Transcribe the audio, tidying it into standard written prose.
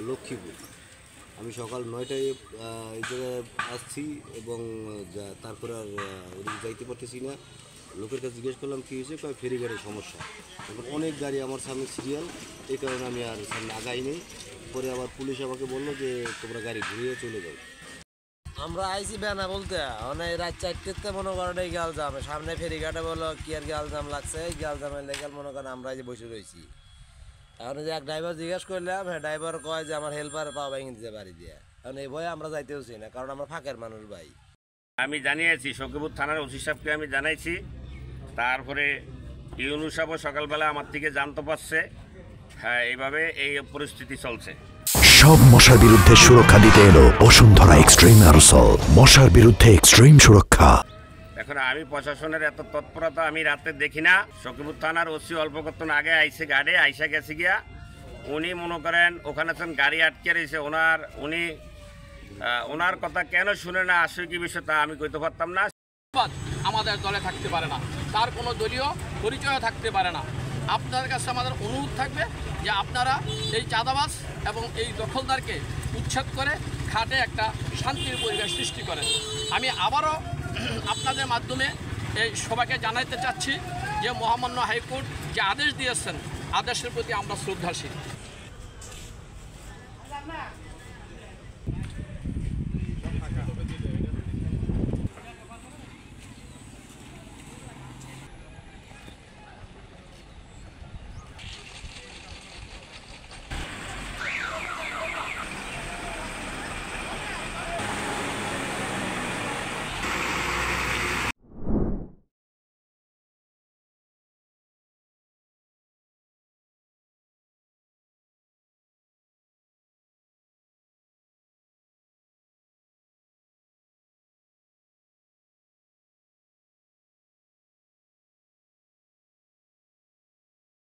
লক্ষ্মীপুর। আমি সকাল 9টায় এই জায়গায় আসছি এবং তারপরে আর ওদিকে যাইতে পারতেছি না। লোকের কাছে জিজ্ঞেস করলাম কী হয়েছে, কয় ফেরিঘাটের সমস্যা। এখন অনেক গাড়ি আমার সামনে সিরিয়াল, এই কারণে আমি আর সামনে আগাই নেই। পরে আবার পুলিশ আমাকে বললো যে তোমরা গাড়ি ঘুরিয়ে চলে যাও। আমরা আইসি বেনা বলতে অনেক রাত 4টেতে মনে করেন এই গাল জাম সামনে ফেরিঘাটে বলো কি আর গাল জাম লাগছে, এই গাল জামের লেগে মনে করেন আমরা যে বসে রয়েছি। এখন যে এক ড্রাইভার জিজ্ঞেস করলাম, হ্যাঁ ড্রাইভার কয় যে আমার হেল্পার পাওয়া ভেঙে দিতে পারি দিয়ে। কারণ এই ভয়ে আমরা যাইতেওছি না, কারণ আমরা ফাঁকের মানুষ ভাই। আমি জানিয়েছি সখীপুর থানার ওসি সাহেবকে আমি জানাইছি। তারপরে ইউনূস সাহেবও সকালবেলা আমার থেকে জানতে পারছে। হ্যাঁ, এইভাবে এই পরিস্থিতি চলছে। সব মশার বিরুদ্ধে সুরক্ষা দিতে এলো বসুন্ধরা এক্সট্রিম অ্যারোসল, মশার বিরুদ্ধে এক্সট্রিম সুরক্ষা। এখন আমি প্রশাসনের এত তৎপরতা আমি রাতে দেখি না। সখীপুর থানার ওসি অল্প কতক্ষণ আগে আইসে গাড়ি আইসা গেছে গিয়া, উনি মনে করেন ওখানে গাড়ি আটকে রয়েছে। উনি ওনার কথা কেন শুনে না, আসলে কি বিষয় তা আমি কইতে পারতাম না। আমাদের দলে থাকতে পারে না, তার কোনো দলীয় পরিচয় থাকতে পারে না। আপনাদের কাছে আমাদের অনুরোধ থাকবে যে আপনারা এই চাঁদাবাজ এবং এই দখলদারকে উচ্ছেদ করে ঘাটে একটা শান্তির পরিবেশ সৃষ্টি করেন। আমি আবারও আপনাদের মাধ্যমে এই সবাইকে জানাইতে চাচ্ছি যে মহামান্য হাইকোর্ট যে আদেশ দিয়েছেন, আদেশের প্রতি আমরা শ্রদ্ধাশীল।